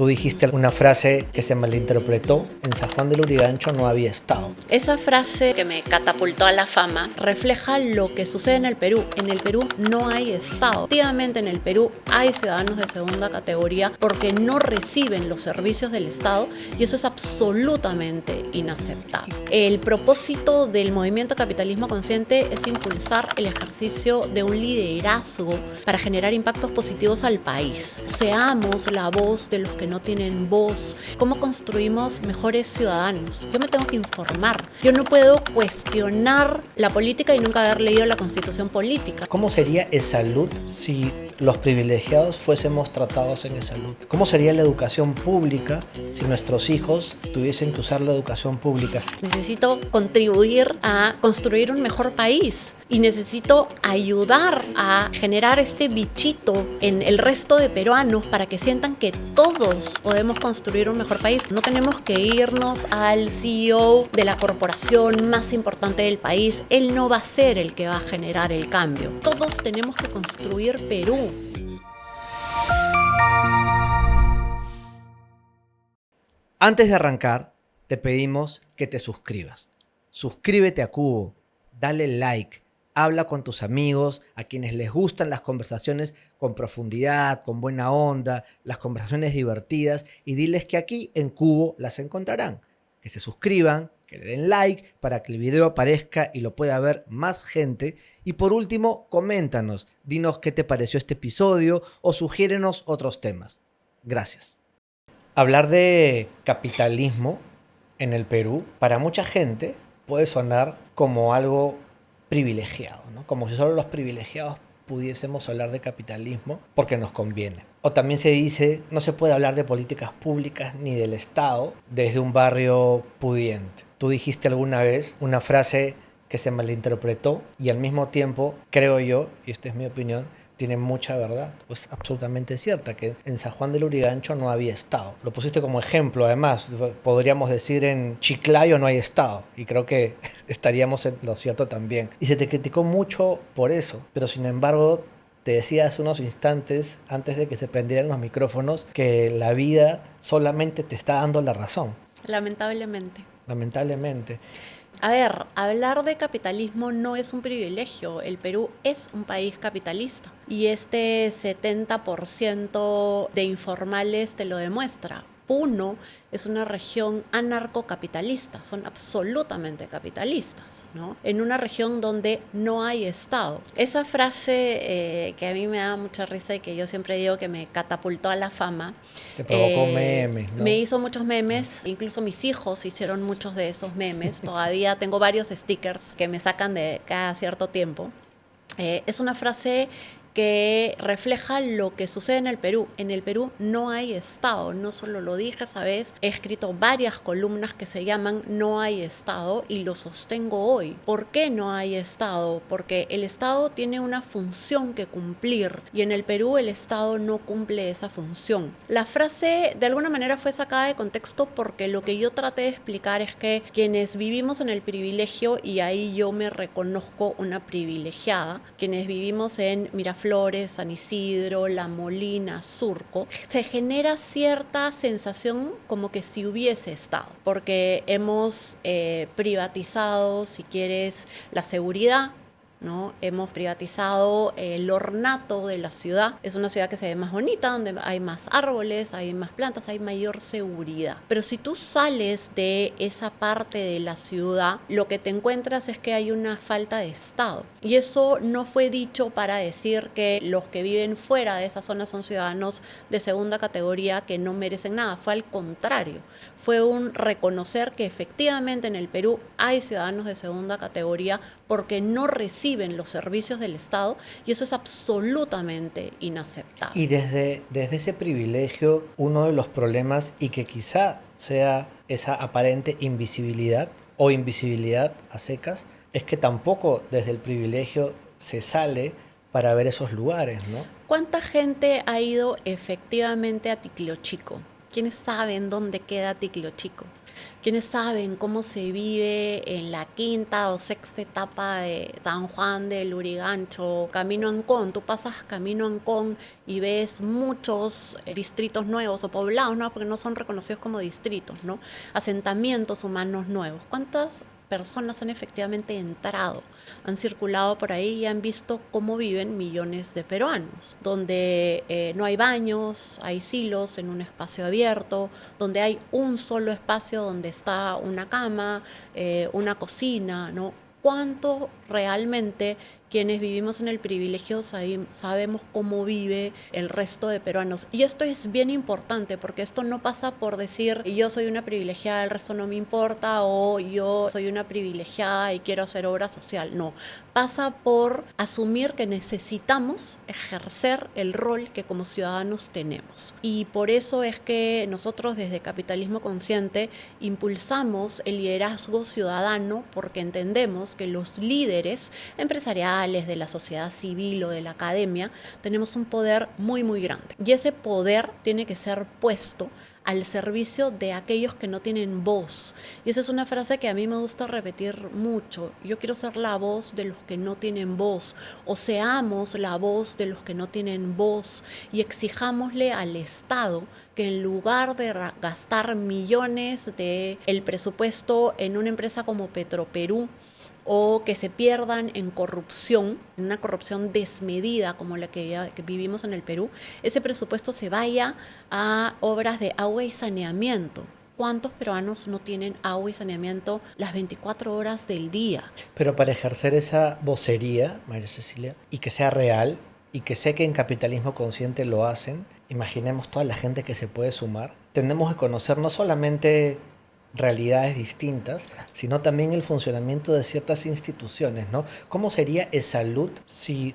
Tú dijiste una frase que se malinterpretó. En San Juan de Lurigancho no había Estado. Esa frase que me catapultó a la fama refleja lo que sucede en el Perú. En el Perú no hay Estado. Efectivamente, en el Perú hay ciudadanos de segunda categoría porque no reciben los servicios del Estado y eso es absolutamente inaceptable. El propósito del movimiento Capitalismo Consciente es impulsar el ejercicio de un liderazgo para generar impactos positivos al país. Seamos la voz de los que no tienen voz. ¿Cómo construimos mejores ciudadanos? Yo me tengo que informar. Yo no puedo cuestionar la política y nunca haber leído la Constitución política. ¿Cómo sería E-Salud si los privilegiados fuésemos tratados en E-Salud? ¿Cómo sería la educación pública si nuestros hijos tuviesen que usar la educación pública? Necesito contribuir a construir un mejor país y necesito ayudar a generar este bichito en el resto de peruanos para que sientan que todos podemos construir un mejor país. No tenemos que irnos al CEO de la corporación más importante del país. Él no va a ser el que va a generar el cambio. Todos tenemos que construir Perú. Antes de arrancar, te pedimos que te suscribas. Suscríbete a Cubo, dale like, habla con tus amigos, a quienes les gustan las conversaciones con profundidad, con buena onda, las conversaciones divertidas, y diles que aquí en Cubo las encontrarán. Que se suscriban, que le den like para que el video aparezca y lo pueda ver más gente. Y por último, coméntanos, dinos qué te pareció este episodio o sugiérenos otros temas. Gracias. Hablar de capitalismo en el Perú, para mucha gente puede sonar como algo privilegiado, ¿no? Como si solo los privilegiados pudiésemos hablar de capitalismo porque nos conviene. O también se dice, no se puede hablar de políticas públicas ni del Estado desde un barrio pudiente. Tú dijiste alguna vez una frase que se malinterpretó y al mismo tiempo, creo yo, y esta es mi opinión, tiene mucha verdad. Es absolutamente cierta que en San Juan de Lurigancho no había Estado. Lo pusiste como ejemplo, además. Podríamos decir en Chiclayo no hay Estado. Y creo que estaríamos en lo cierto también. Y se te criticó mucho por eso. Pero sin embargo, te decía hace unos instantes, antes de que se prendieran los micrófonos, que la vida solamente te está dando la razón. Lamentablemente. Lamentablemente. A ver, hablar de capitalismo no es un privilegio. El Perú es un país capitalista y este 70% de informales te lo demuestra. Puno es una región anarcocapitalista, son absolutamente capitalistas, ¿no? En una región donde no hay Estado. Esa frase que a mí me da mucha risa y que yo siempre digo que me catapultó a la fama. Te provocó memes, ¿no? Me hizo muchos memes, incluso mis hijos hicieron muchos de esos memes. Todavía tengo varios stickers que me sacan de cada cierto tiempo. Es una frase que refleja lo que sucede en el Perú. En el Perú no hay Estado, no solo lo dije esa vez, he escrito varias columnas que se llaman No hay Estado y lo sostengo hoy. ¿Por qué no hay Estado? Porque el Estado tiene una función que cumplir y en el Perú el Estado no cumple esa función. La frase de alguna manera fue sacada de contexto porque lo que yo traté de explicar es que quienes vivimos en el privilegio, y ahí yo me reconozco una privilegiada, quienes vivimos en Miraflores, San Isidro, La Molina, Surco, se genera cierta sensación como que si hubiese Estado, porque hemos privatizado, si quieres, la seguridad, ¿no? Hemos privatizado el ornato de la ciudad. Es una ciudad que se ve más bonita, donde hay más árboles, hay más plantas, hay mayor seguridad. Pero si tú sales de esa parte de la ciudad, lo que te encuentras es que hay una falta de Estado. Y eso no fue dicho para decir que los que viven fuera de esa zona son ciudadanos de segunda categoría que no merecen nada. Fue al contrario. Fue un reconocer que efectivamente en el Perú hay ciudadanos de segunda categoría porque no reciben los servicios del Estado y eso es absolutamente inaceptable. Y desde ese privilegio, uno de los problemas, y que quizá sea esa aparente invisibilidad o invisibilidad a secas, es que tampoco desde el privilegio se sale para ver esos lugares, ¿no? ¿Cuánta gente ha ido efectivamente a Ticlio Chico? ¿Quiénes saben dónde queda Ticlo Chico? ¿Quiénes saben cómo se vive en la quinta o sexta etapa de San Juan del Lurigancho, Camino Ancón? Tú pasas Camino Ancón y ves muchos distritos nuevos o poblados, ¿no? Porque no son reconocidos como distritos, ¿no? Asentamientos humanos nuevos. ¿Cuántas personas han efectivamente entrado, han circulado por ahí y han visto cómo viven millones de peruanos, donde no hay baños, hay silos en un espacio abierto, donde hay un solo espacio donde está una cama, una cocina, ¿no? ¿Cuánto realmente quienes vivimos en el privilegio sabemos cómo vive el resto de peruanos? Y esto es bien importante porque esto no pasa por decir yo soy una privilegiada, el resto no me importa, o yo soy una privilegiada y quiero hacer obra social. No, pasa por asumir que necesitamos ejercer el rol que como ciudadanos tenemos. Y por eso es que nosotros desde Capitalismo Consciente impulsamos el liderazgo ciudadano, porque entendemos que los líderes empresariales, de la sociedad civil o de la academia, tenemos un poder muy, muy grande. Y ese poder tiene que ser puesto al servicio de aquellos que no tienen voz. Y esa es una frase que a mí me gusta repetir mucho. Yo quiero ser la voz de los que no tienen voz, o seamos la voz de los que no tienen voz, y exijámosle al Estado que en lugar de gastar millones del presupuesto en una empresa como Petroperú, o que se pierdan en corrupción, en una corrupción desmedida como la que vivimos en el Perú, ese presupuesto se vaya a obras de agua y saneamiento. ¿Cuántos peruanos no tienen agua y saneamiento las 24 horas del día? Pero para ejercer esa vocería, María Cecilia, y que sea real, y que sé que en Capitalismo Consciente lo hacen, imaginemos toda la gente que se puede sumar, tenemos que conocer no solamente realidades distintas, sino también el funcionamiento de ciertas instituciones, ¿no? ¿Cómo sería ESALUD si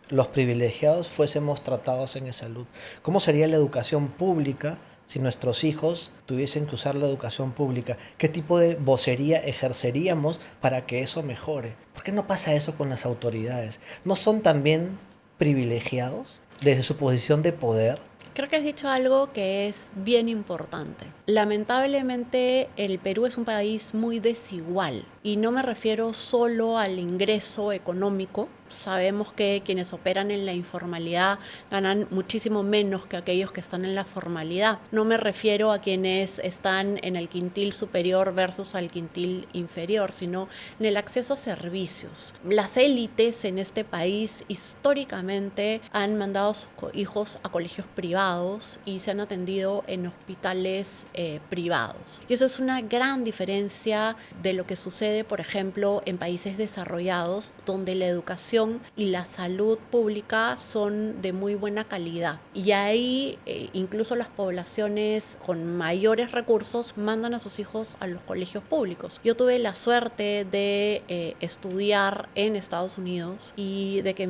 los privilegiados fuésemos tratados en ESALUD? ¿Cómo sería la educación pública si nuestros hijos tuviesen que usar la educación pública? ¿Qué tipo de vocería ejerceríamos para que eso mejore? ¿Por qué no pasa eso con las autoridades? ¿No son también privilegiados desde su posición de poder? Creo que has dicho algo que es bien importante. Lamentablemente el Perú es un país muy desigual y no me refiero solo al ingreso económico. Sabemos que quienes operan en la informalidad ganan muchísimo menos que aquellos que están en la formalidad. No me refiero a quienes están en el quintil superior versus al quintil inferior, sino en el acceso a servicios. Las élites en este país históricamente han mandado a sus hijos a colegios privados y se han atendido en hospitales privados. Y eso es una gran diferencia de lo que sucede, por ejemplo, en países desarrollados, donde la educación y la salud pública son de muy buena calidad. Y ahí incluso las poblaciones con mayores recursos mandan a sus hijos a los colegios públicos. Yo tuve la suerte de estudiar en Estados Unidos y de que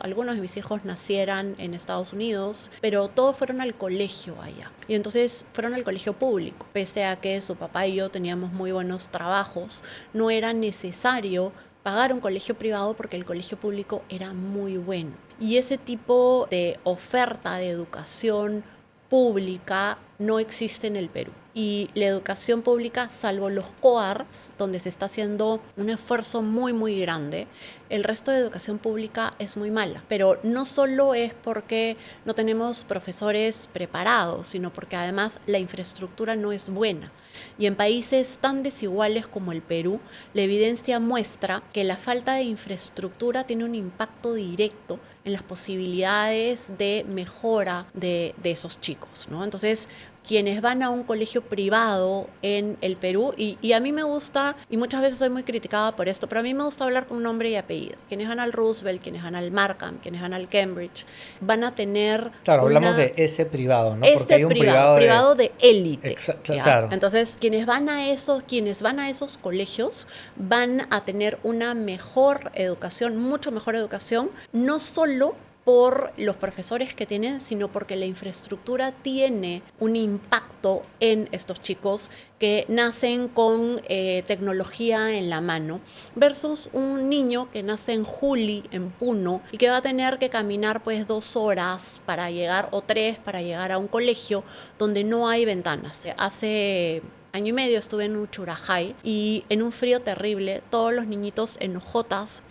algunos de mis hijos nacieran en Estados Unidos, pero todos fueron al colegio allá. Y entonces fueron al colegio público. Pese a que su papá y yo teníamos muy buenos trabajos, no era necesario pagar un colegio privado porque el colegio público era muy bueno. Y ese tipo de oferta de educación pública no existe en el Perú. Y la educación pública, salvo los COARs, donde se está haciendo un esfuerzo muy, muy grande, el resto de educación pública es muy mala. Pero no solo es porque no tenemos profesores preparados, sino porque además la infraestructura no es buena. Y en países tan desiguales como el Perú, la evidencia muestra que la falta de infraestructura tiene un impacto directo en las posibilidades de mejora de esos chicos, ¿no? Entonces, quienes van a un colegio privado en el Perú, y a mí me gusta, y muchas veces soy muy criticada por esto, pero a mí me gusta hablar con nombre y apellido. Quienes van al Roosevelt, quienes van al Markham, quienes van al Cambridge, van a tener... Claro, hablamos de ese privado, ¿no? Porque hay un privado de élite. Claro. Entonces, quienes van a esos colegios van a tener una mejor educación, mucho mejor educación, no solo por los profesores que tienen, sino porque la infraestructura tiene un impacto en estos chicos que nacen con tecnología en la mano, versus un niño que nace en Juli, en Puno, y que va a tener que caminar pues 2 horas para llegar, o 3 para llegar a un colegio donde no hay ventanas. Hace año y medio estuve en Uchurajay y en un frío terrible, todos los niñitos en hojotas.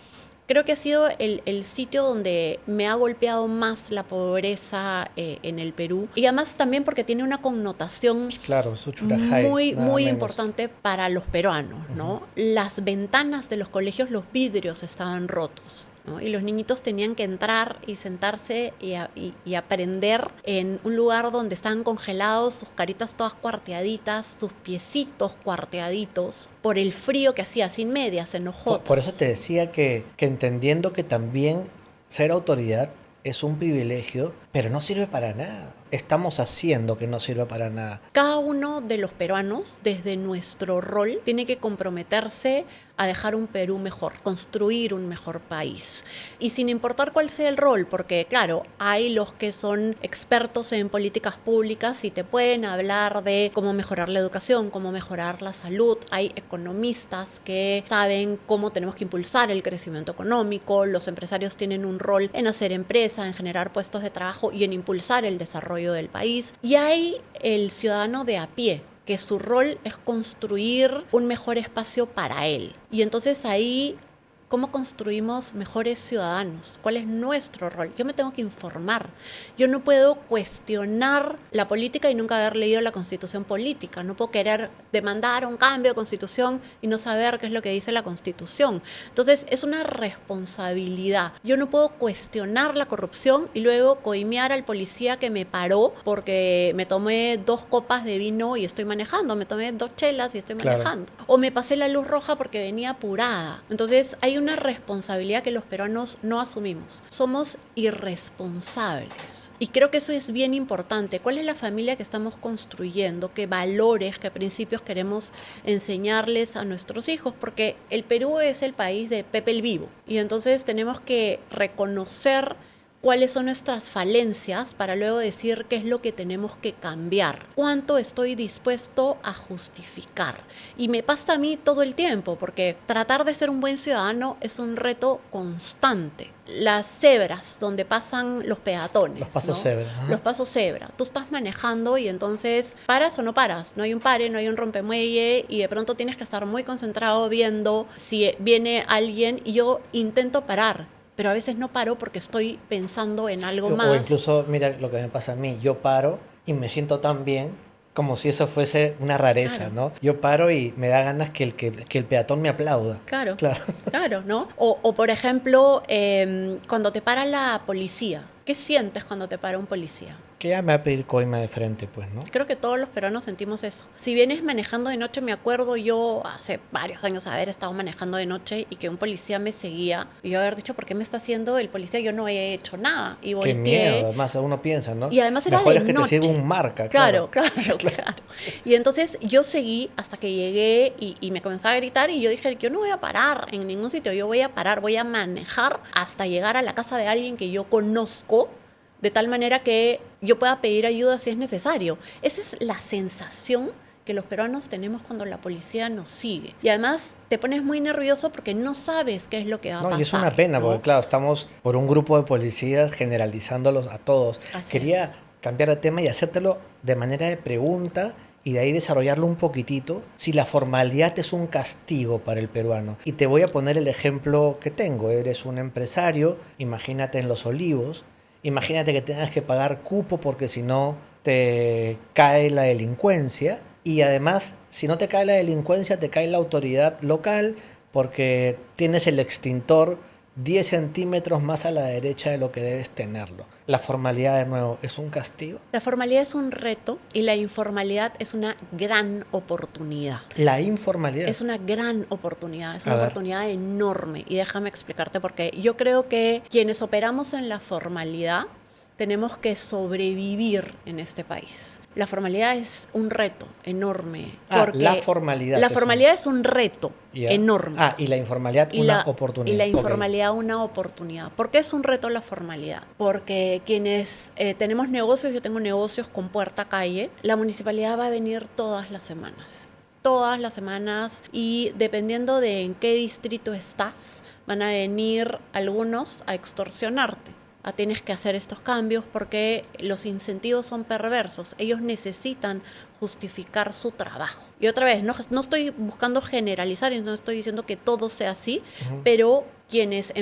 Creo que ha sido el sitio donde me ha golpeado más la pobreza en el Perú. Y además también porque tiene una connotación Claro, Uchurajay, muy, nada muy menos. importante para los peruanos, ¿no? Las ventanas de los colegios, los vidrios estaban rotos, ¿no? Y los niñitos tenían que entrar y sentarse y aprender en un lugar donde estaban congelados, sus caritas todas cuarteaditas, sus piecitos cuarteaditos, por el frío que hacía, sin medias, en hojotas. Por eso te decía que entendiendo que también ser autoridad es un privilegio, pero no sirve para nada. Estamos haciendo que no sirva para nada. Cada uno de los peruanos, desde nuestro rol, tiene que comprometerse a dejar un Perú mejor, construir un mejor país. Y sin importar cuál sea el rol, porque claro, hay los que son expertos en políticas públicas y te pueden hablar de cómo mejorar la educación, cómo mejorar la salud. Hay economistas que saben cómo tenemos que impulsar el crecimiento económico. Los empresarios tienen un rol en hacer empresa, en generar puestos de trabajo y en impulsar el desarrollo del país. Y hay el ciudadano de a pie, que su rol es construir un mejor espacio para él. Y entonces ahí, ¿cómo construimos mejores ciudadanos? ¿Cuál es nuestro rol? Yo me tengo que informar. Yo no puedo cuestionar la política y nunca haber leído la Constitución política. No puedo querer demandar un cambio de Constitución y no saber qué es lo que dice la Constitución. Entonces, es una responsabilidad. Yo no puedo cuestionar la corrupción y luego coimear al policía que me paró porque me tomé 2 copas de vino y estoy manejando. Me tomé 2 chelas y estoy manejando. O me pasé la luz roja porque venía apurada. Entonces, hay una responsabilidad que los peruanos no asumimos. Somos irresponsables. Y creo que eso es bien importante. ¿Cuál es la familia que estamos construyendo? ¿Qué valores, qué principios queremos enseñarles a nuestros hijos? Porque el Perú es el país de Pepe el Vivo. Y entonces tenemos que reconocer cuáles son nuestras falencias para luego decir qué es lo que tenemos que cambiar. ¿Cuánto estoy dispuesto a justificar? Y me pasa a mí todo el tiempo, porque tratar de ser un buen ciudadano es un reto constante. Las cebras donde pasan los peatones. Los pasos ¿no? cebra. Ajá. Los pasos cebra. Tú estás manejando y entonces paras o no paras. No hay un pare, no hay un rompemuelle y de pronto tienes que estar muy concentrado viendo si viene alguien y yo intento parar. Pero a veces no paro porque estoy pensando en algo más. O incluso, mira lo que me pasa a mí, yo paro y me siento tan bien como si eso fuese una rareza, Claro. ¿no? Yo paro y me da ganas que el peatón me aplauda. Claro, Claro. claro, ¿no? O por ejemplo, cuando te para la policía. ¿Qué sientes cuando te para un policía? Que ya me va a pedir coima de frente, pues, ¿no? Creo que todos los peruanos sentimos eso. Si vienes manejando de noche, me acuerdo yo hace varios años haber estado manejando de noche y que un policía me seguía y yo haber dicho, ¿por qué me está haciendo el policía? Yo no he hecho nada. Y Qué volteé. miedo, además uno piensa, ¿no? Y además era Mejor de es que noche. te siga un marca, Claro, claro. claro. Y entonces yo seguí hasta que llegué y me comenzaba a gritar y yo dije, yo no voy a parar en ningún sitio, yo voy a parar, voy a manejar hasta llegar a la casa de alguien que yo conozco, de tal manera que yo pueda pedir ayuda si es necesario. Esa es la sensación que los peruanos tenemos cuando la policía nos sigue. Y además te pones muy nervioso porque no sabes qué es lo que va a pasar. No, y es una pena, ¿no? porque claro, estamos por un grupo de policías generalizándolos a todos. Así Quería es. cambiar de tema y hacértelo de manera de pregunta y de ahí desarrollarlo un poquitito, si la formalidad es un castigo para el peruano. Y te voy a poner el ejemplo que tengo. Eres un empresario, imagínate en Los Olivos, imagínate que tengas que pagar cupo porque si no te cae la delincuencia. Y además, si no te cae la delincuencia, te cae la autoridad local porque tienes el extintor 10 centímetros más a la derecha de lo que debes tenerlo. La formalidad, de nuevo, ¿es un castigo? La formalidad es un reto y la informalidad es una gran oportunidad. La informalidad. Es una gran oportunidad, es A una ver. oportunidad enorme. Y déjame explicarte por qué. Yo creo que quienes operamos en la formalidad tenemos que sobrevivir en este país. La formalidad es un reto enorme. Porque la formalidad. La formalidad es un reto enorme. Y la informalidad una oportunidad. Y la informalidad una oportunidad. ¿Por qué es un reto la formalidad? Porque quienes tenemos negocios, yo tengo negocios con puerta calle, la municipalidad va a venir todas las semanas y dependiendo de en qué distrito estás, van a venir algunos a extorsionarte. Tienes que hacer estos cambios porque los incentivos son perversos. Ellos necesitan justificar su trabajo. Y otra vez, no estoy buscando generalizar y no estoy diciendo que todo sea así, pero quienes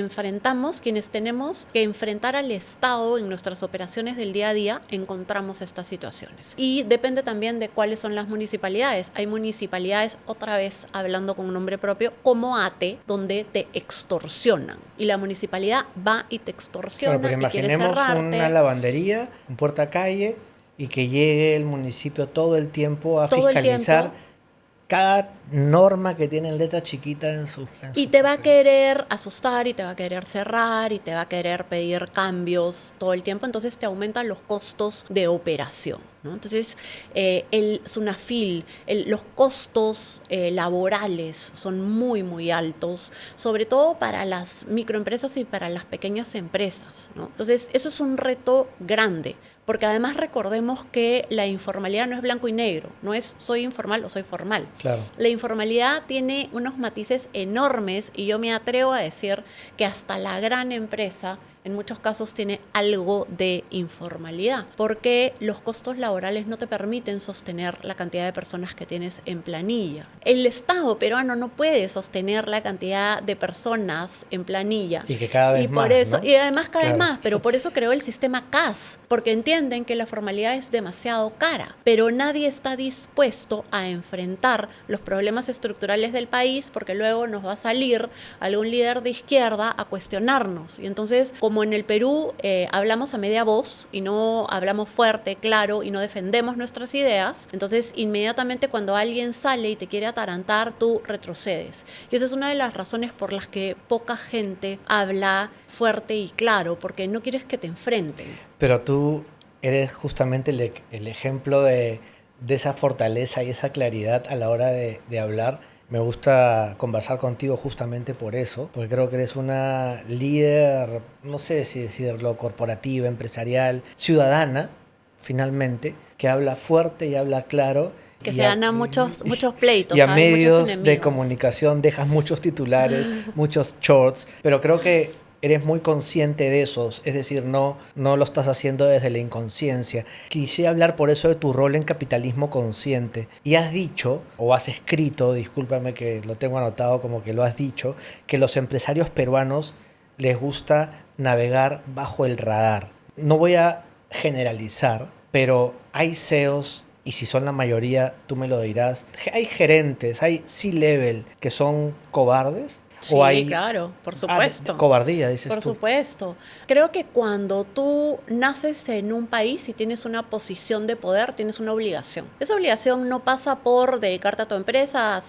tenemos que enfrentar al Estado en nuestras operaciones del día a día, encontramos estas situaciones. Y depende también de cuáles son las municipalidades. Hay municipalidades, otra vez hablando con un nombre propio, como Ate, donde te extorsionan. Y la municipalidad va y te extorsiona. Claro, porque imaginemos una lavandería, un puerta calle, y que llegue el municipio todo el tiempo a fiscalizar cada norma que tiene en letra chiquita en su y te va a querer asustar, y te va a querer cerrar, y te va a querer pedir cambios todo el tiempo. Entonces te aumentan los costos de operación, ¿no? Entonces el SUNAFIL, los costos laborales son muy, muy altos, sobre todo para las microempresas y para las pequeñas empresas, ¿no? Entonces eso es un reto grande. Porque además recordemos que la informalidad no es blanco y negro, no es soy informal o soy formal. Claro. La informalidad tiene unos matices enormes y yo me atrevo a decir que hasta la gran empresa en muchos casos tiene algo de informalidad, porque los costos laborales no te permiten sostener la cantidad de personas que tienes en planilla. El Estado peruano no puede sostener la cantidad de personas en planilla. Y que cada vez más, eso, ¿no? Y además cada vez más, pero por eso creó el sistema CAS, porque entienden que la formalidad es demasiado cara, pero nadie está dispuesto a enfrentar los problemas estructurales del país, porque luego nos va a salir algún líder de izquierda a cuestionarnos. Y entonces, como en el Perú hablamos a media voz y no hablamos fuerte, claro, y no defendemos nuestras ideas, entonces inmediatamente cuando alguien sale y te quiere atarantar, tú retrocedes. Y esa es una de las razones por las que poca gente habla fuerte y claro, porque no quieres que te enfrenten. Pero tú eres justamente el ejemplo de esa fortaleza y esa claridad a la hora de hablar. Me gusta conversar contigo justamente por eso, porque creo que eres una líder, no sé si decirlo, corporativa, empresarial, ciudadana, finalmente, que habla fuerte y habla claro. Que se gana muchos pleitos. Y a medios de comunicación dejas muchos titulares, muchos shorts, pero creo que eres muy consciente de esos, es decir, no lo estás haciendo desde la inconsciencia. Quisiera hablar por eso de tu rol en Capitalismo Consciente. Y has dicho, o has escrito, discúlpame que lo tengo anotado como que lo has dicho, que los empresarios peruanos les gusta navegar bajo el radar. No voy a generalizar, pero hay CEOs, y si son la mayoría, tú me lo dirás, hay gerentes, hay C-level que son cobardes. Sí, claro, por supuesto. Cobardía, dices tú. Por supuesto. Creo que cuando tú naces en un país y tienes una posición de poder, tienes una obligación. Esa obligación no pasa por dedicarte a tu empresa,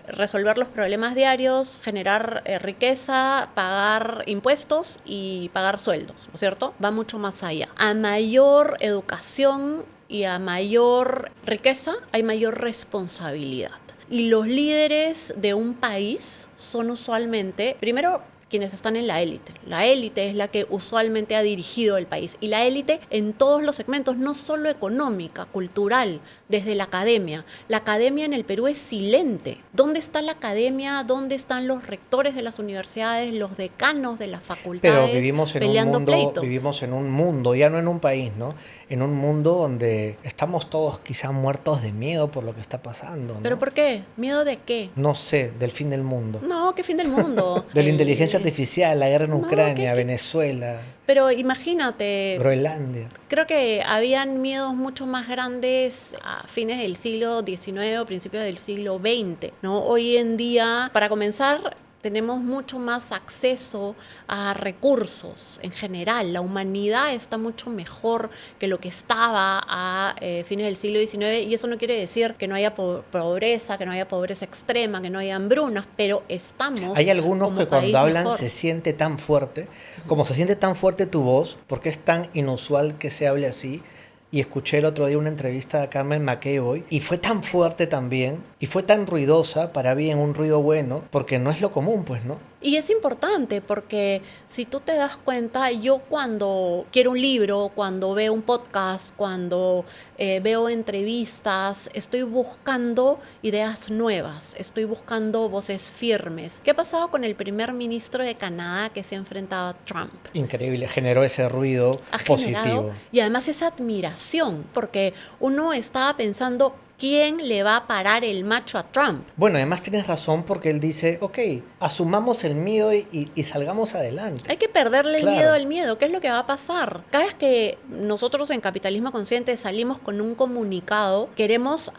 resolver los problemas diarios, generar riqueza, pagar impuestos y pagar sueldos, ¿no es cierto? Va mucho más allá. A mayor educación y a mayor riqueza, hay mayor responsabilidad. Y los líderes de un país son usualmente, primero, quienes están en la élite. La élite es la que usualmente ha dirigido el país. Y la élite en todos los segmentos, no solo económica, cultural, desde la academia. La academia en el Perú es silente. ¿Dónde está la academia? ¿Dónde están los rectores de las universidades, los decanos de las facultades? Pero vivimos en un mundo, ya no en un país, ¿no? En un mundo donde estamos todos quizá muertos de miedo por lo que está pasando, ¿no? ¿Pero por qué? ¿Miedo de qué? No sé, del fin del mundo. No, ¿qué fin del mundo? De la inteligencia artificial, la guerra en Ucrania, Venezuela. Pero imagínate. Groenlandia. Creo que habían miedos mucho más grandes a fines del siglo XIX o principios del siglo XX, ¿no? Hoy en día, para comenzar, tenemos mucho más acceso a recursos en general. La humanidad está mucho mejor que lo que estaba a fines del siglo XIX, y eso no quiere decir que no haya pobreza, que no haya pobreza extrema, que no haya hambrunas, pero estamos Hay algunos como que país cuando hablan mejor. se siente tan fuerte, como se siente tan fuerte tu voz, porque es tan inusual que se hable así. Y escuché el otro día una entrevista a Carmen McEvoy y fue tan fuerte también, y fue tan ruidosa, para bien, un ruido bueno, porque no es lo común, pues, ¿no? Y es importante porque si tú te das cuenta, yo cuando quiero un libro, cuando veo un podcast, cuando veo entrevistas, estoy buscando ideas nuevas, estoy buscando voces firmes. ¿Qué ha pasado con el primer ministro de Canadá que se ha enfrentado a Trump? Increíble, generó ese ruido Ha generado, positivo. y además esa admiración, porque uno estaba pensando, ¿quién le va a parar el macho a Trump? Bueno, además tienes razón porque él dice, ok, asumamos el miedo y salgamos adelante. Hay que perderle el Claro. miedo al miedo. ¿Qué es lo que va a pasar? Cada vez que nosotros en Capitalismo Consciente salimos con un comunicado, queremos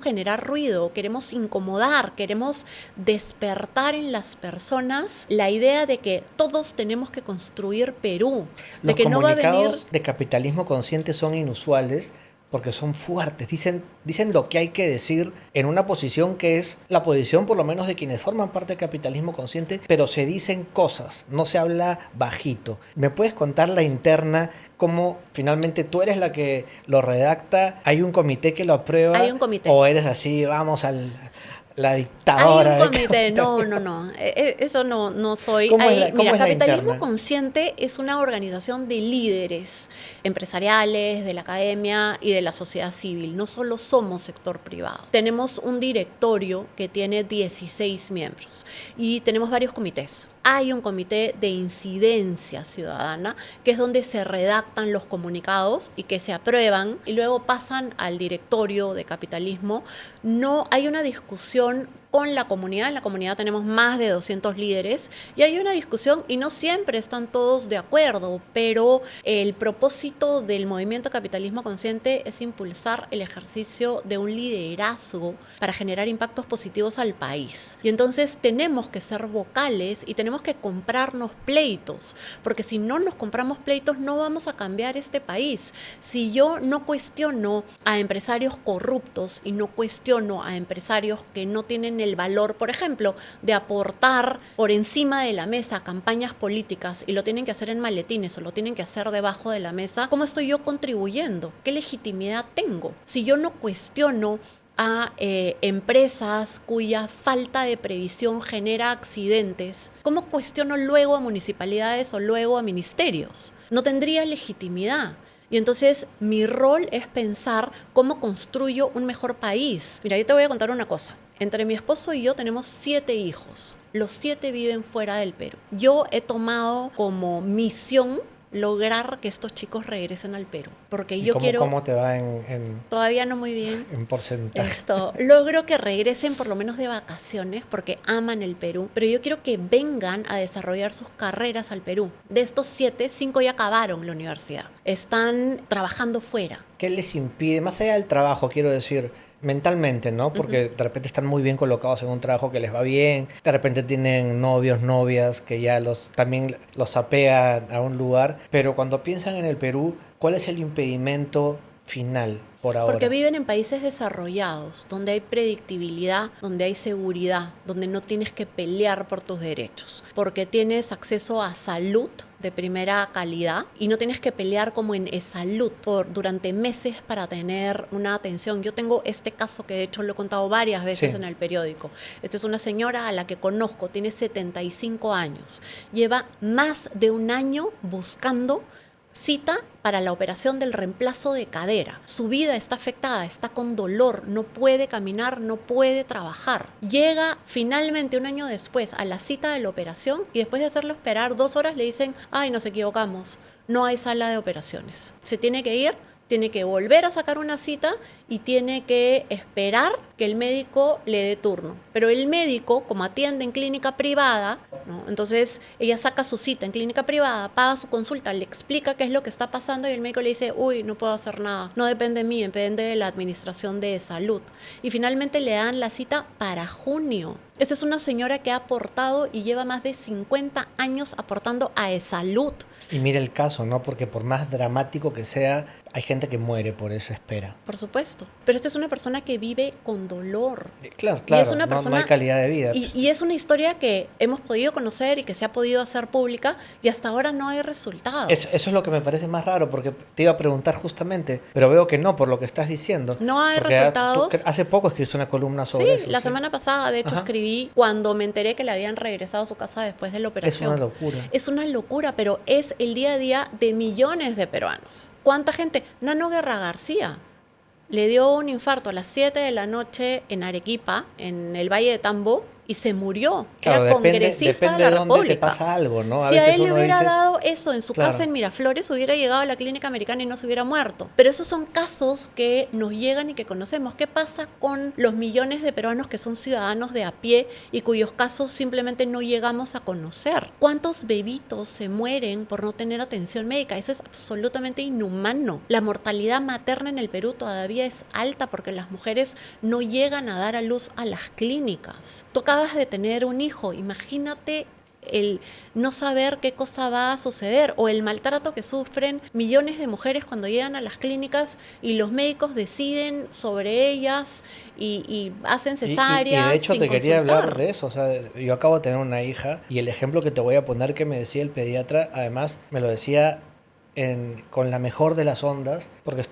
generar ruido, queremos incomodar, queremos despertar en las personas la idea de que todos tenemos que construir Perú, de Los que no va a venir. comunicados de capitalismo consciente son inusuales porque son fuertes, dicen lo que hay que decir en una posición que es la posición por lo menos de quienes forman parte del capitalismo consciente, pero se dicen cosas, no se habla bajito. ¿Me puedes contar la interna, cómo finalmente tú eres la que lo redacta, hay un comité que lo aprueba? Hay un comité. ¿O eres así, vamos la dictadora? Hay un comité, del no, capitalismo? eso no soy. ¿Cómo Ahí, es cómo mira, es la Capitalismo interna? Consciente es una organización de líderes empresariales, de la academia y de la sociedad civil. No solo somos sector privado. Tenemos un directorio que tiene 16 miembros y tenemos varios comités. Hay un comité de incidencia ciudadana, que es donde se redactan los comunicados y que se aprueban y luego pasan al directorio de capitalismo. No hay una discusión con la comunidad. En la comunidad tenemos más de 200 líderes y hay una discusión y no siempre están todos de acuerdo, pero el propósito del movimiento Capitalismo Consciente es impulsar el ejercicio de un liderazgo para generar impactos positivos al país. Y entonces tenemos que ser vocales y tenemos que comprarnos pleitos, porque si no nos compramos pleitos no vamos a cambiar este país. Si yo no cuestiono a empresarios corruptos y no cuestiono a empresarios que no tienen el valor, por ejemplo, de aportar por encima de la mesa campañas políticas y lo tienen que hacer en maletines o lo tienen que hacer debajo de la mesa, ¿cómo estoy yo contribuyendo? ¿Qué legitimidad tengo? Si yo no cuestiono a empresas cuya falta de previsión genera accidentes, ¿cómo cuestiono luego a municipalidades o luego a ministerios? No tendría legitimidad. Y entonces mi rol es pensar cómo construyo un mejor país. Mira, yo te voy a contar una cosa. Entre mi esposo y yo tenemos 7 hijos. Los 7 viven fuera del Perú. Yo he tomado como misión lograr que estos chicos regresen al Perú. Porque yo quiero... ¿Cómo te va Todavía no muy bien. en porcentaje? Logro que regresen por lo menos de vacaciones porque aman el Perú, pero yo quiero que vengan a desarrollar sus carreras al Perú. De estos 7, 5 ya acabaron la universidad. Están trabajando fuera. ¿Qué les impide, más allá del trabajo, quiero decir, mentalmente, ¿no? Porque de repente están muy bien colocados en un trabajo que les va bien, de repente tienen novios, novias que ya también los apegan a un lugar, pero cuando piensan en el Perú, ¿cuál es el impedimento final por ahora? Porque viven en países desarrollados, donde hay predictibilidad, donde hay seguridad, donde no tienes que pelear por tus derechos, porque tienes acceso a salud de primera calidad y no tienes que pelear como en salud durante meses para tener una atención. Yo tengo este caso que de hecho lo he contado varias veces en el periódico. Esta es una señora a la que conozco, tiene 75 años, lleva más de un año buscando cita para la operación del reemplazo de cadera. Su vida está afectada, está con dolor, no puede caminar, no puede trabajar. Llega finalmente un año después a la cita de la operación y después de hacerlo esperar 2 horas le dicen, ay, nos equivocamos, no hay sala de operaciones. Se tiene que ir, tiene que volver a sacar una cita y tiene que esperar que el médico le dé turno. Pero el médico, como atiende en clínica privada, ¿no? Entonces ella saca su cita en clínica privada, paga su consulta, le explica qué es lo que está pasando y el médico le dice, uy, no puedo hacer nada, no depende de mí, depende de la administración de salud. Y finalmente le dan la cita para junio. Esta es una señora que ha aportado y lleva más de 50 años aportando a salud. Y mira el caso, ¿no? Porque por más dramático que sea, hay gente que muere por esa espera. Por supuesto. Pero esta es una persona que vive con dolor. Claro, Y es una no, persona, no hay calidad de vida. y es una historia que hemos podido conocer y que se ha podido hacer pública y hasta ahora no hay resultados. Eso es lo que me parece más raro, porque te iba a preguntar justamente, pero veo que no, por lo que estás diciendo. No hay Porque resultados. tú hace poco escribiste una columna sobre Sí, eso. la semana pasada, de hecho, Ajá. escribí cuando me enteré que le habían regresado a su casa después de la Es operación. una locura. Es una locura, pero es el día a día de millones de peruanos. ¿Cuánta gente? Nano Guerra García le dio un infarto a las 7 de la noche en Arequipa, en el Valle de Tambo, y se murió. Claro, Era depende congresista de de la dónde te República. pasa algo, ¿no? Si a veces él le uno hubiera dices, dado eso en su claro. casa en Miraflores, hubiera llegado a la clínica americana y no se hubiera muerto. Pero esos son casos que nos llegan y que conocemos. ¿Qué pasa con los millones de peruanos que son ciudadanos de a pie y cuyos casos simplemente no llegamos a conocer? ¿Cuántos bebitos se mueren por no tener atención médica? Eso es absolutamente inhumano. La mortalidad materna en el Perú todavía es alta porque las mujeres no llegan a dar a luz a las clínicas. Tú acabas de tener un hijo, imagínate el no saber qué cosa va a suceder o el maltrato que sufren millones de mujeres cuando llegan a las clínicas y los médicos deciden sobre ellas y hacen cesáreas. Y de hecho sin te quería consultar. hablar de eso. O sea, yo acabo de tener una hija y el ejemplo que te voy a poner que me decía el pediatra, además me lo decía con la mejor de las ondas, porque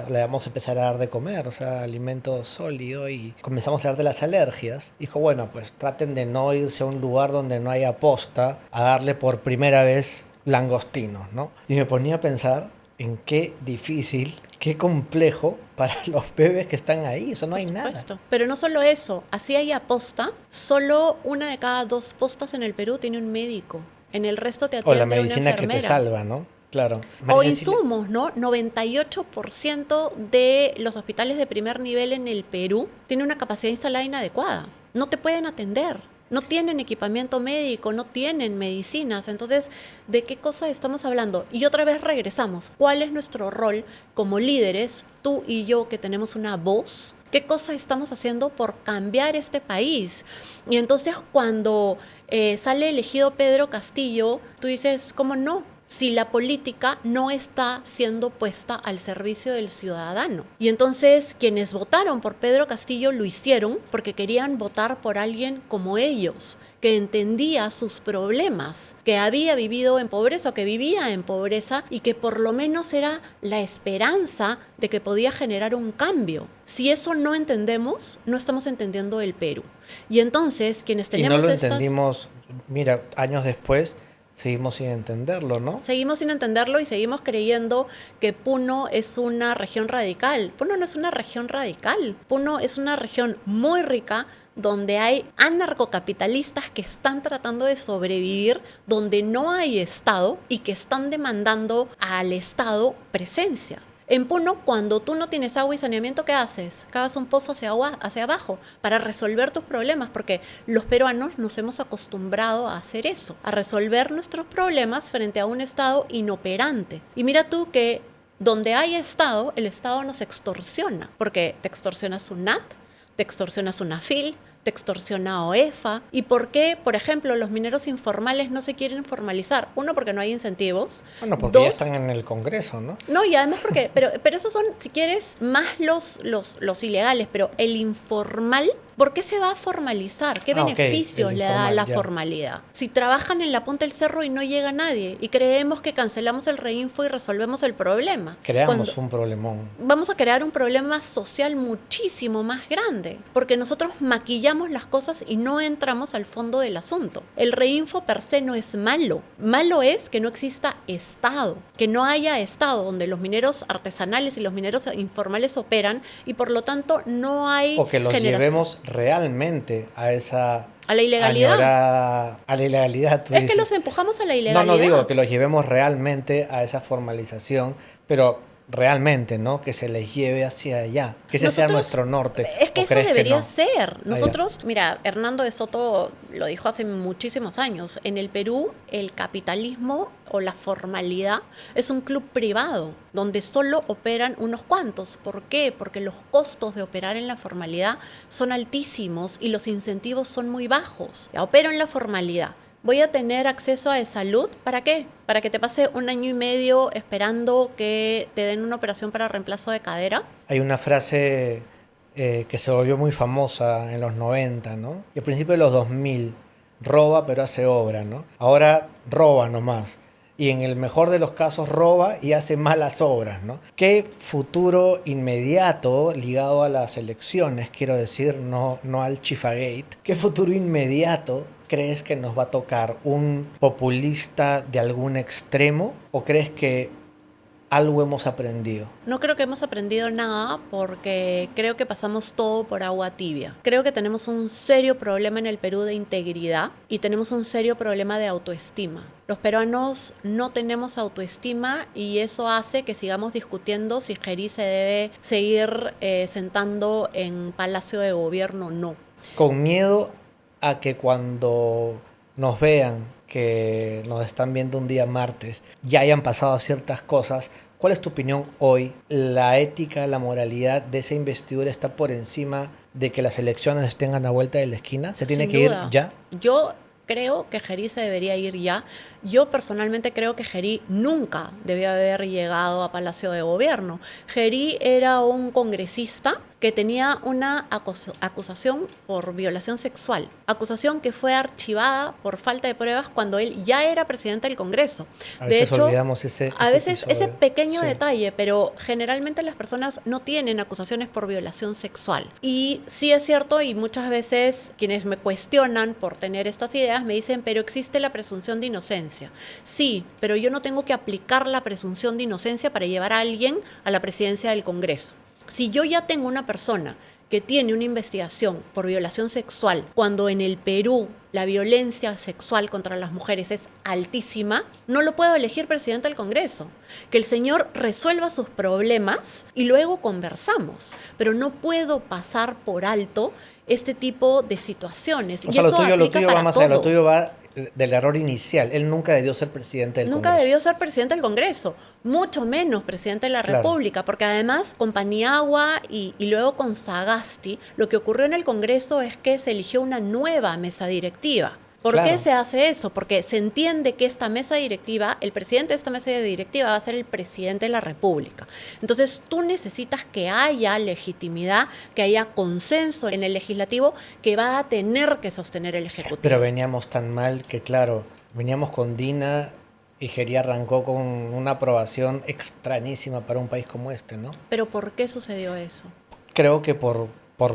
le vamos a empezar a dar de comer, o sea, alimento sólido, y comenzamos a hablar de las alergias. Dijo, bueno, pues traten de no irse a un lugar donde no haya posta a darle por primera vez langostinos, ¿no? Y me ponía a pensar en qué difícil, qué complejo para los bebés que están ahí, eso no hay nada. Supuesto. Pero no solo eso, así haya posta, solo 1 de cada 2 postas en el Perú tiene un médico. En el resto te O atiende la una medicina que enfermera. te salva, ¿no? Claro. O María Cecilia. insumos, ¿no? 98% de los hospitales de primer nivel en el Perú tienen una capacidad instalada inadecuada. No te pueden atender. No tienen equipamiento médico, no tienen medicinas. Entonces, ¿de qué cosa estamos hablando? Y otra vez regresamos. ¿Cuál es nuestro rol como líderes, tú y yo, que tenemos una voz? ¿Qué cosa estamos haciendo por cambiar este país? Y entonces cuando sale elegido Pedro Castillo, tú dices, ¿cómo no? Si la política no está siendo puesta al servicio del ciudadano. Y entonces quienes votaron por Pedro Castillo lo hicieron porque querían votar por alguien como ellos, que entendía sus problemas, que había vivido en pobreza o que vivía en pobreza y que por lo menos era la esperanza de que podía generar un cambio. Si eso no entendemos, no estamos entendiendo el Perú. Y entonces quienes tenemos Y no lo entendimos, mira, años después. Seguimos sin entenderlo, ¿no? Seguimos sin entenderlo y seguimos creyendo que Puno es una región radical. Puno no es una región radical. Puno es una región muy rica donde hay anarcocapitalistas que están tratando de sobrevivir, donde no hay Estado y que están demandando al Estado presencia. En Puno, cuando tú no tienes agua y saneamiento, ¿qué haces? Cavas un pozo hacia abajo para resolver tus problemas, porque los peruanos nos hemos acostumbrado a hacer eso, a resolver nuestros problemas frente a un Estado inoperante. Y mira tú que donde hay Estado, el Estado nos extorsiona, porque te extorsiona SUNAT, te extorsiona SUNAFIL, te extorsiona OEFA. ¿Y por qué, por ejemplo, los mineros informales no se quieren formalizar? 1, porque no hay incentivos. Bueno, porque 2, ya están en el Congreso, ¿no? no, y además porque, pero esos son, si quieres, más los ilegales, pero el informal, ¿por qué se va a formalizar? ¿Qué beneficios le da la formalidad? Si trabajan en la punta del cerro y no llega nadie y creemos que cancelamos el reinfo y resolvemos el problema. Creamos un problemón. Vamos a crear un problema social muchísimo más grande, porque nosotros maquillamos las cosas y no entramos al fondo del asunto. El reinfo per se no es malo. Malo es que no exista Estado, que no haya Estado donde los mineros artesanales y los mineros informales operan y por lo tanto no hay o que los llevemos realmente a esa a la ilegalidad. A la ilegalidad, tú dices. Que los empujamos a la ilegalidad. No digo que los llevemos realmente a esa formalización, pero realmente, ¿no? Que se les lleve hacia allá, que ese sea nuestro norte. Es que ¿O eso crees que debería no? ser. ya. Nosotros, mira, Hernando de Soto lo dijo hace muchísimos años. En el Perú, el capitalismo o la formalidad es un club privado donde solo operan unos cuantos. ¿Por qué? Porque los costos de operar en la formalidad son altísimos y los incentivos son muy bajos. Ya opero en la formalidad. Voy a tener acceso a salud, ¿para qué? Para que te pase 1 año y medio esperando que te den una operación para reemplazo de cadera. Hay una frase que se volvió muy famosa en los 90, ¿no? Y al principio de los 2000, roba pero hace obra, ¿no? Ahora roba nomás. Y en el mejor de los casos roba y hace malas obras, ¿no? ¿Qué futuro inmediato ligado a las elecciones, quiero decir, no al Chifagate, qué futuro inmediato crees que nos va a tocar? ¿Un populista de algún extremo o crees que algo hemos aprendido? No creo que hemos aprendido nada porque creo que pasamos todo por agua tibia. Creo que tenemos un serio problema en el Perú de integridad y tenemos un serio problema de autoestima. Los peruanos no tenemos autoestima y eso hace que sigamos discutiendo si Gerí se debe seguir sentando en Palacio de Gobierno o no. Con miedo a que cuando nos vean que nos están viendo un día martes, ya hayan pasado ciertas cosas. ¿Cuál es tu opinión hoy? ¿La ética, la moralidad de esa investidura está por encima de que las elecciones estén a la vuelta de la esquina? ¿Se tiene Sin que ir duda. ya? Yo creo que Gerí se debería ir ya. Yo personalmente creo que Gerí nunca debió haber llegado a Palacio de Gobierno. Gerí era un congresista que tenía una acusación por violación sexual, acusación que fue archivada por falta de pruebas cuando él ya era presidente del Congreso. A De veces hecho, olvidamos ese a veces episodio. ese pequeño Sí. detalle, pero generalmente las personas no tienen acusaciones por violación sexual. Y sí es cierto, y muchas veces quienes me cuestionan por tener estas ideas me dicen, pero existe la presunción de inocencia. Sí, pero yo no tengo que aplicar la presunción de inocencia para llevar a alguien a la presidencia del Congreso. Si yo ya tengo una persona que tiene una investigación por violación sexual, cuando en el Perú la violencia sexual contra las mujeres es altísima, no lo puedo elegir presidente del Congreso. Que el señor resuelva sus problemas y luego conversamos. Pero no puedo pasar por alto este tipo de situaciones. O Y sea, lo eso tuyo aplica va para más allá, lo todo. tuyo va del error inicial. Él nunca debió ser presidente del Nunca Congreso. debió ser presidente del Congreso, mucho menos presidente de la Claro. República, porque además con Paniagua y luego con Sagasti, lo que ocurrió en el Congreso es que se eligió una nueva mesa directiva. ¿Por Claro. qué se hace eso? Porque se entiende que esta mesa directiva, el presidente de esta mesa directiva va a ser el presidente de la República. Entonces tú necesitas que haya legitimidad, que haya consenso en el legislativo que va a tener que sostener el ejecutivo. Pero veníamos tan mal que, claro, veníamos con Dina y Gerí arrancó con una aprobación extrañísima para un país como este, ¿no? ¿Pero por qué sucedió eso? Creo que por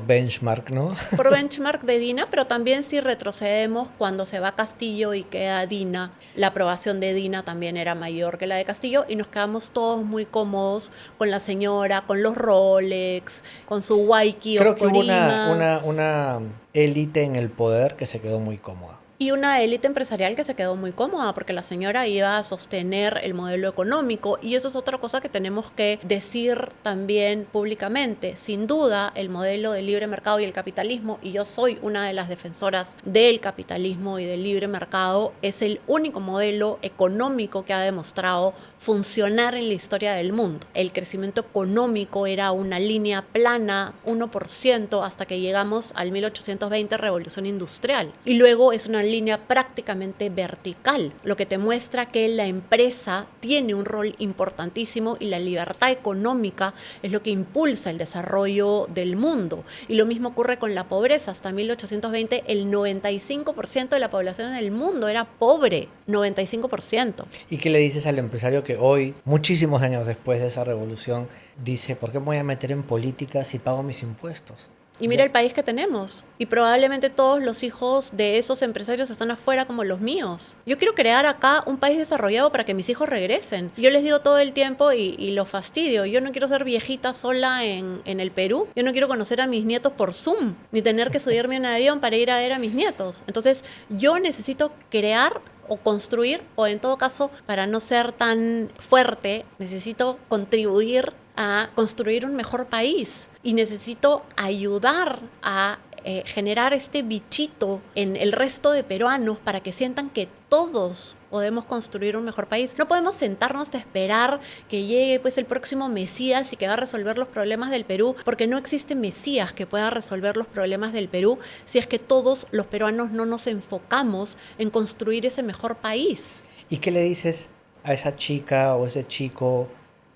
benchmark, ¿no? Por benchmark de Dina, pero también si retrocedemos cuando se va Castillo y queda Dina, la aprobación de Dina también era mayor que la de Castillo y nos quedamos todos muy cómodos con la señora, con los Rolex, con su Waiki Creo que hubo Oscorima, una élite en el poder que se quedó muy cómoda. y una élite empresarial que se quedó muy cómoda porque la señora iba a sostener el modelo económico y eso es otra cosa que tenemos que decir también públicamente. Sin duda, el modelo del libre mercado y el capitalismo, y yo soy una de las defensoras del capitalismo y del libre mercado, es el único modelo económico que ha demostrado funcionar en la historia del mundo. El crecimiento económico era una línea plana, 1%, hasta que llegamos al 1820, Revolución Industrial. Y luego es una línea prácticamente vertical, lo que te muestra que la empresa tiene un rol importantísimo y la libertad económica es lo que impulsa el desarrollo del mundo. Y lo mismo ocurre con la pobreza. Hasta 1820 el 95% de la población en el mundo era pobre, 95%. ¿Y qué le dices al empresario que hoy, muchísimos años después de esa revolución, dice, ¿por qué me voy a meter en política si pago mis impuestos? Y mira el país que tenemos. Y probablemente todos los hijos de esos empresarios están afuera como los míos. Yo quiero crear acá un país desarrollado para que mis hijos regresen. Yo les digo todo el tiempo y lo fastidio. Yo no quiero ser viejita sola en el Perú. Yo no quiero conocer a mis nietos por Zoom, ni tener que subirme a un avión para ir a ver a mis nietos. Entonces yo necesito crear o construir, o en todo caso, para no ser tan fuerte, necesito contribuir a construir un mejor país y necesito ayudar a generar este bichito en el resto de peruanos para que sientan que todos podemos construir un mejor país. No podemos sentarnos a esperar que llegue pues el próximo Mesías y que va a resolver los problemas del Perú, porque no existe Mesías que pueda resolver los problemas del Perú si es que todos los peruanos no nos enfocamos en construir ese mejor país. ¿Y qué le dices a esa chica o ese chico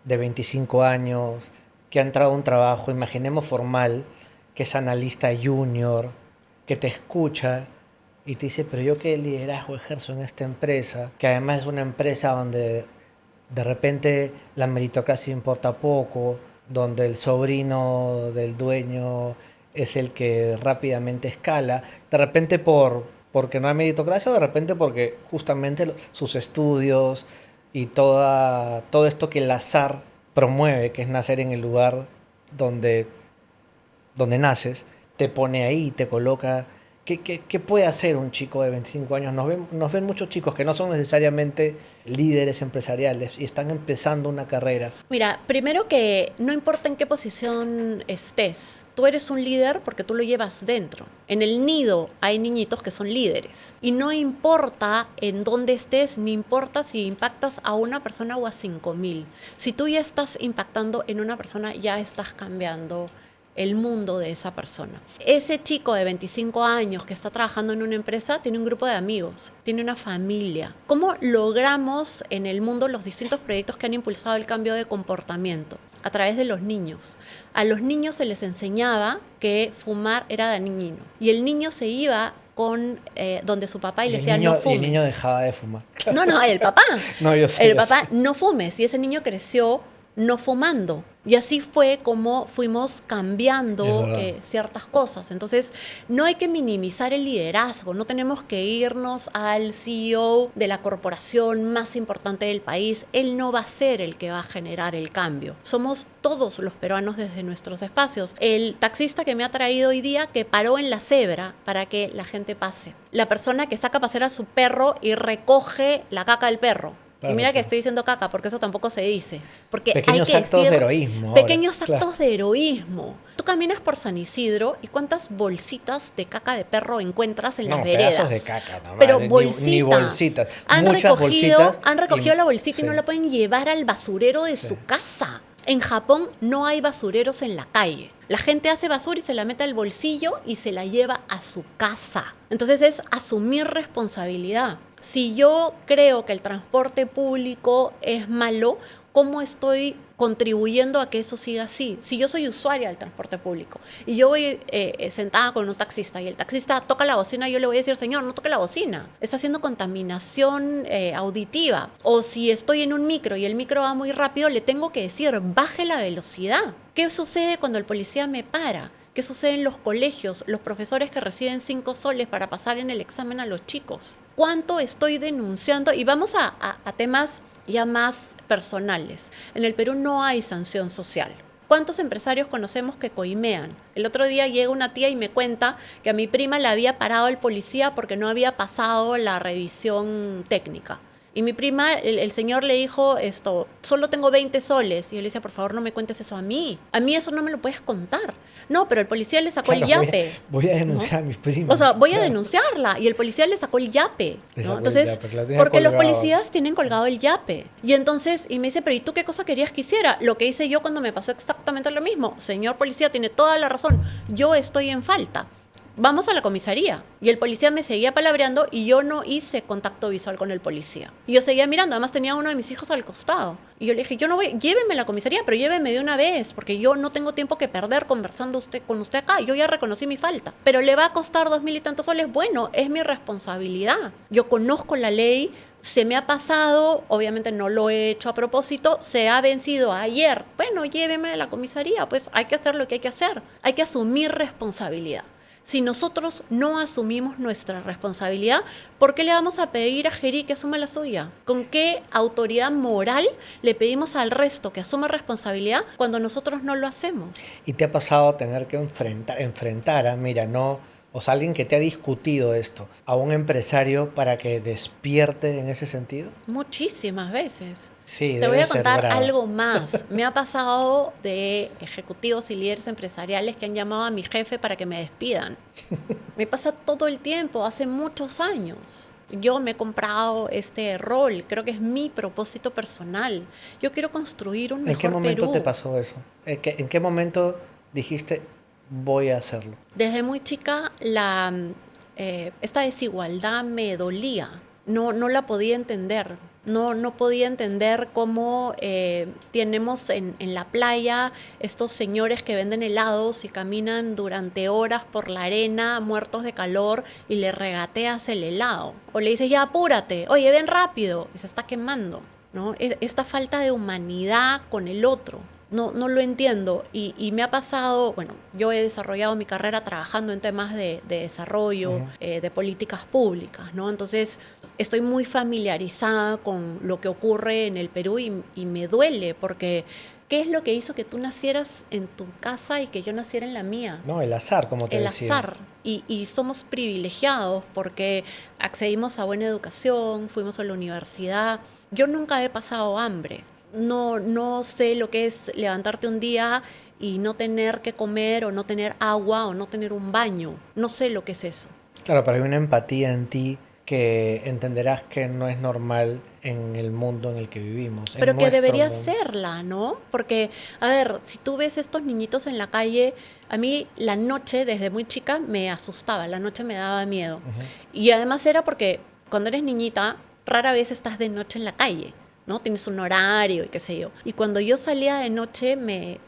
de 25 años que ha entrado a un trabajo, imaginemos formal, que es analista junior, que te escucha y te dice, pero yo qué liderazgo ejerzo en esta empresa, que además es una empresa donde de repente la meritocracia importa poco, donde el sobrino del dueño es el que rápidamente escala, de repente porque no hay meritocracia o de repente porque justamente sus estudios y todo esto que el azar promueve, que es nacer en el lugar donde naces, te pone ahí, te coloca. ¿Qué puede hacer un chico de 25 años? Nos ven muchos chicos que no son necesariamente líderes empresariales y están empezando una carrera. Mira, primero que no importa en qué posición estés, tú eres un líder porque tú lo llevas dentro. En el nido hay niñitos que son líderes y no importa en dónde estés, ni importa si impactas a una persona o a 5,000. Si tú ya estás impactando en una persona, ya estás cambiando el mundo de esa persona. Ese chico de 25 años que está trabajando en una empresa tiene un grupo de amigos, tiene una familia. ¿Cómo logramos en el mundo los distintos proyectos que han impulsado el cambio de comportamiento? A través de los niños. A los niños se les enseñaba que fumar era dañino y el niño se iba con donde su papá y le decía no fumes. Y el niño dejaba de fumar. No, el papá. No, yo sé. El papá, no fumes. Y ese niño creció no fumando. Y así fue como fuimos cambiando ciertas cosas. Entonces, no hay que minimizar el liderazgo. No tenemos que irnos al CEO de la corporación más importante del país. Él no va a ser el que va a generar el cambio. Somos todos los peruanos desde nuestros espacios. El taxista que me ha traído hoy día, que paró en la cebra para que la gente pase. La persona que saca a pasear a su perro y recoge la caca del perro. Claro, y mira que estoy diciendo caca, porque eso tampoco se dice. Porque pequeños hay que actos decir, de heroísmo. Pequeños actos de heroísmo. Tú caminas por San Isidro y cuántas bolsitas de caca de perro encuentras en las veredas. Pedazos de caca, no, pero bolsitas. Ni bolsitas. Muchas bolsitas. Han recogido la bolsita y no la pueden llevar al basurero de su casa. En Japón no hay basureros en la calle. La gente hace basura y se la mete al bolsillo y se la lleva a su casa. Entonces es asumir responsabilidad. Si yo creo que el transporte público es malo, ¿cómo estoy contribuyendo a que eso siga así? Si yo soy usuaria del transporte público y yo voy sentada con un taxista y el taxista toca la bocina, yo le voy a decir, señor, no toque la bocina, está haciendo contaminación auditiva. O si estoy en un micro y el micro va muy rápido, le tengo que decir, baje la velocidad. ¿Qué sucede cuando el policía me para? ¿Qué sucede en los colegios? Los profesores que reciben 5 soles para pasar en el examen a los chicos. ¿Cuánto estoy denunciando? Y vamos a temas ya más personales. En el Perú no hay sanción social. ¿Cuántos empresarios conocemos que coimean? El otro día llega una tía y me cuenta que a mi prima le había parado el policía porque no había pasado la revisión técnica. Y mi prima, el señor le dijo solo tengo 20 soles. Y yo le decía, por favor, no me cuentes eso a mí. A mí eso no me lo puedes contar. No, pero el policía le sacó el yape. Voy a denunciar a mis primas. O sea, voy a denunciarla. Y el policía le sacó el yape. ¿No? Entonces, porque los policías tienen colgado el yape. Y entonces, y me dice, pero ¿y tú qué cosa querías que hiciera? Lo que hice yo cuando me pasó exactamente lo mismo. Señor policía, tiene toda la razón. Yo estoy en falta. Vamos a la comisaría. Y el policía me seguía palabreando y yo no hice contacto visual con el policía. Y yo seguía mirando, además tenía uno de mis hijos al costado. Y yo le dije, yo no voy, lléveme a la comisaría, pero lléveme de una vez, porque yo no tengo tiempo que perder conversando con usted acá. Yo ya reconocí mi falta. Pero le va a costar 2,000 y tantos soles. Bueno, es mi responsabilidad. Yo conozco la ley. Se me ha pasado, obviamente no lo he hecho a propósito, se ha vencido ayer. Bueno, lléveme a la comisaría, pues hay que hacer lo que hay que hacer. Hay que asumir responsabilidad. Si nosotros no asumimos nuestra responsabilidad, ¿por qué le vamos a pedir a Jeri que asuma la suya? ¿Con qué autoridad moral le pedimos al resto que asuma responsabilidad cuando nosotros no lo hacemos? ¿Y te ha pasado tener que enfrentar mira, no, O sea, alguien que te ha discutido esto, a un empresario para que despierte en ese sentido. Muchísimas veces. Sí, Te voy debe a ser contar bravo. algo más. Me ha pasado de ejecutivos y líderes empresariales que han llamado a mi jefe para que me despidan. Me pasa todo el tiempo, hace muchos años. Yo me he comprado este rol, creo que es mi propósito personal. Yo quiero construir un ¿En qué mejor momento te Perú. pasó eso? En qué momento dijiste, voy a hacerlo? Desde muy chica esta desigualdad me dolía. No la podía entender. No podía entender cómo tenemos en la playa estos señores que venden helados y caminan durante horas por la arena muertos de calor y le regateas el helado. O le dices, ya apúrate, oye, ven rápido, y se está quemando, ¿no? Esta falta de humanidad con el otro. No lo entiendo y me ha pasado, bueno, yo he desarrollado mi carrera trabajando en temas de desarrollo, Ujú. de políticas públicas, ¿no? Entonces estoy muy familiarizada con lo que ocurre en el Perú y me duele porque ¿qué es lo que hizo que tú nacieras en tu casa y que yo naciera en la mía? No, el azar, como te El decía. azar. Y somos privilegiados porque accedimos a buena educación, fuimos a la universidad. Yo nunca he pasado hambre. No sé lo que es levantarte un día y no tener que comer o no tener agua o no tener un baño. No sé lo que es eso. Claro, pero hay una empatía en ti que entenderás que no es normal en el mundo en el que vivimos, en Pero que nuestro debería mundo. serla, ¿no? Porque, a ver, si tú ves estos niñitos en la calle, a mí la noche, desde muy chica, me asustaba, la noche me daba miedo. Ujú. Y además era porque cuando eres niñita, rara vez estás de noche en la calle, ¿no? Tienes un horario y qué sé yo. Y cuando yo salía de noche me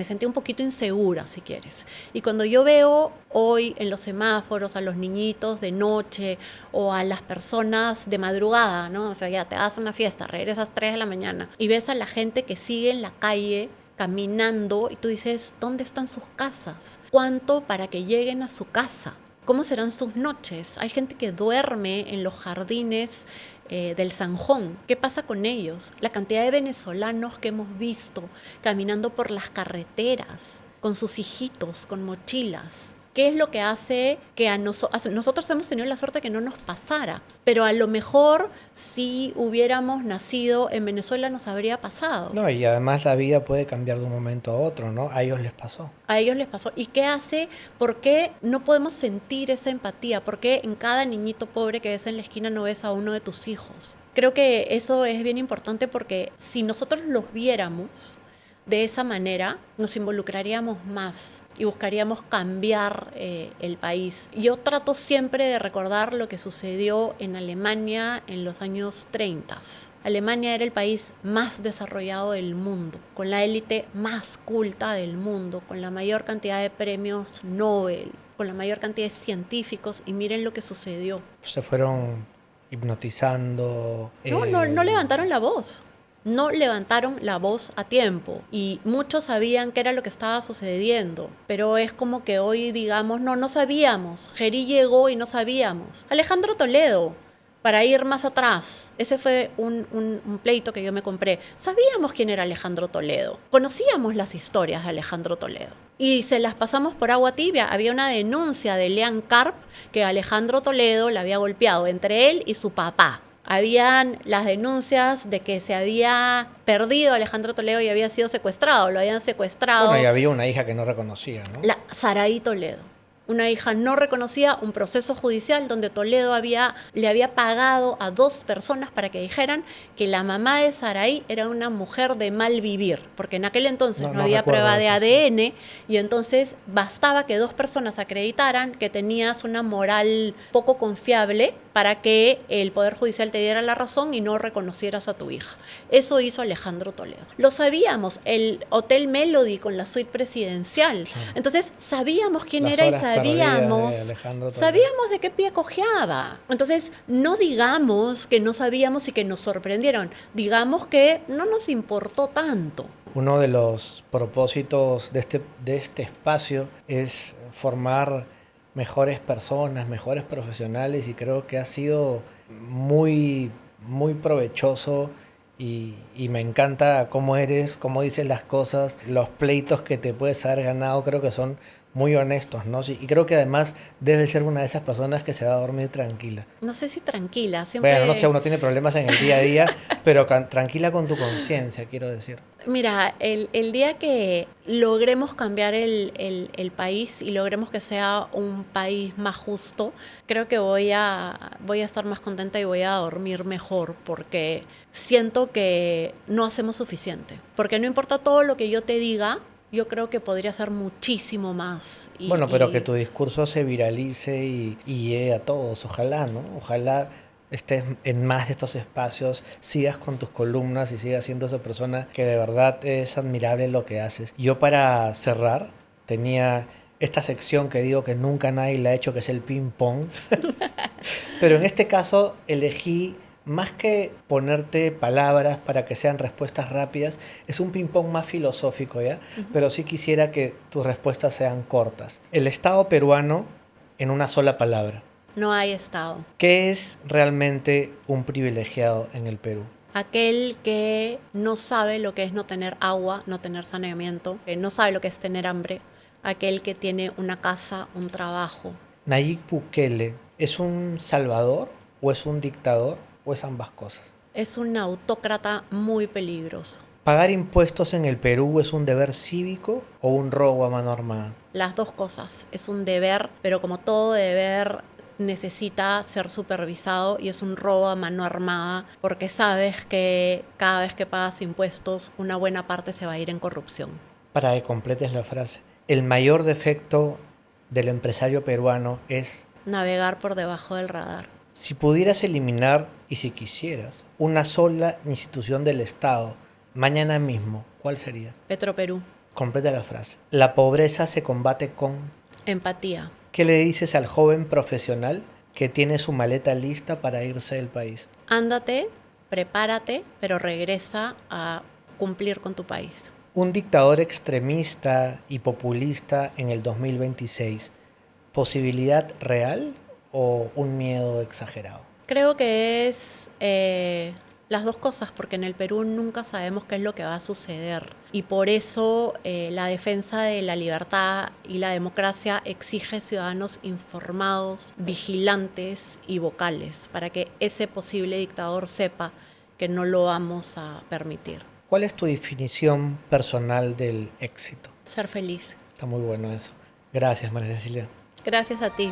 sentía un poquito insegura, si quieres. Y cuando yo veo hoy en los semáforos a los niñitos de noche o a las personas de madrugada, ¿no? O sea, ya te vas a una fiesta, regresas 3 de la mañana y ves a la gente que sigue en la calle caminando y tú dices, ¿dónde están sus casas? ¿Cuánto para que lleguen a su casa? ¿Cómo serán sus noches? Hay gente que duerme en los jardines del Sanjón. ¿Qué pasa con ellos? La cantidad de venezolanos que hemos visto caminando por las carreteras, con sus hijitos, con mochilas. ¿Qué es lo que hace que nosotros hemos tenido la suerte que no nos pasara? Pero a lo mejor si hubiéramos nacido en Venezuela nos habría pasado. No, y además la vida puede cambiar de un momento a otro, ¿no? A ellos les pasó. A ellos les pasó. ¿Y qué hace? ¿Por qué no podemos sentir esa empatía? ¿Por qué en cada niñito pobre que ves en la esquina no ves a uno de tus hijos? Creo que eso es bien importante porque si nosotros los viéramos de esa manera, nos involucraríamos más y buscaríamos cambiar el país. Yo trato siempre de recordar lo que sucedió en Alemania en los años 30. Alemania era el país más desarrollado del mundo, con la élite más culta del mundo, con la mayor cantidad de premios Nobel, con la mayor cantidad de científicos, y miren lo que sucedió. Se fueron hipnotizando. No levantaron la voz. No levantaron la voz a tiempo y muchos sabían qué era lo que estaba sucediendo, pero es como que hoy digamos, no sabíamos, Gerí llegó y no sabíamos. Alejandro Toledo, para ir más atrás, ese fue un pleito que yo me compré. Sabíamos quién era Alejandro Toledo, conocíamos las historias de Alejandro Toledo y se las pasamos por agua tibia. Había una denuncia de Lean Karp que Alejandro Toledo la había golpeado entre él y su papá. Habían las denuncias de que se había perdido Alejandro Toledo y había sido secuestrado, lo habían secuestrado. Bueno, y había una hija que no reconocía, ¿no? Saraí Toledo. Una hija no reconocía, un proceso judicial donde Toledo le había pagado a 2 personas para que dijeran que la mamá de Saraí era una mujer de mal vivir, porque en aquel entonces no había recuerdo prueba de eso, ADN, sí. y entonces bastaba que 2 personas acreditaran que tenías una moral poco confiable para que el Poder Judicial te diera la razón y no reconocieras a tu hija. Eso hizo Alejandro Toledo. Lo sabíamos, el Hotel Melody con la suite presidencial. Sí. Entonces sabíamos quién Las era y horas perdidas de Alejandro Toledo. sabíamos de qué pie cojeaba. Entonces no digamos que no sabíamos y que nos sorprendieron. Digamos que no nos importó tanto. Uno de los propósitos de este espacio es formar mejores personas, mejores profesionales, y creo que ha sido muy, muy provechoso y me encanta cómo eres, cómo dices las cosas, los pleitos que te puedes haber ganado, creo que son muy honestos, ¿no? Sí, y creo que además debe ser una de esas personas que se va a dormir tranquila. No sé si tranquila, Bueno, no sé, siempre... uno tiene problemas en el día a día, pero tranquila con tu conciencia, quiero decir. Mira, el día que logremos cambiar el país y logremos que sea un país más justo, creo que voy a estar más contenta y voy a dormir mejor porque siento que no hacemos suficiente. Porque no importa todo lo que yo te diga, yo creo que podría ser muchísimo más. Bueno, pero que tu discurso se viralice y llegue a todos, ojalá, ¿no? Ojalá estés en más de estos espacios, sigas con tus columnas y sigas siendo esa persona que de verdad es admirable lo que haces. Yo para cerrar tenía esta sección que digo que nunca nadie la ha hecho, que es el ping pong, pero en este caso elegí más que ponerte palabras para que sean respuestas rápidas, es un ping-pong más filosófico, ¿ya? Pero sí quisiera que tus respuestas sean cortas. El Estado peruano en una sola palabra. No hay Estado. ¿Qué es realmente un privilegiado en el Perú? Aquel que no sabe lo que es no tener agua, no tener saneamiento, que no sabe lo que es tener hambre, aquel que tiene una casa, un trabajo. ¿Nayib Bukele es un salvador o es un dictador o es ambas cosas? Es un autócrata muy peligroso. ¿Pagar impuestos en el Perú es un deber cívico o un robo a mano armada? Las dos cosas. Es un deber, pero como todo deber necesita ser supervisado y es un robo a mano armada porque sabes que cada vez que pagas impuestos una buena parte se va a ir en corrupción. Para que completes la frase, el mayor defecto del empresario peruano es, Navegar por debajo del radar. si pudieras eliminar, y si quisieras, una sola institución del Estado, mañana mismo, ¿cuál sería? Petroperú. Completa la frase. La pobreza se combate con... Empatía. ¿Qué le dices al joven profesional que tiene su maleta lista para irse del país? Ándate, prepárate, pero regresa a cumplir con tu país. Un dictador extremista y populista en el 2026, ¿posibilidad real o un miedo exagerado? Creo que es las dos cosas, porque en el Perú nunca sabemos qué es lo que va a suceder. Y por eso la defensa de la libertad y la democracia exige ciudadanos informados, vigilantes y vocales, para que ese posible dictador sepa que no lo vamos a permitir. ¿Cuál es tu definición personal del éxito? Ser feliz. Está muy bueno eso. Gracias, María Cecilia. Gracias a ti.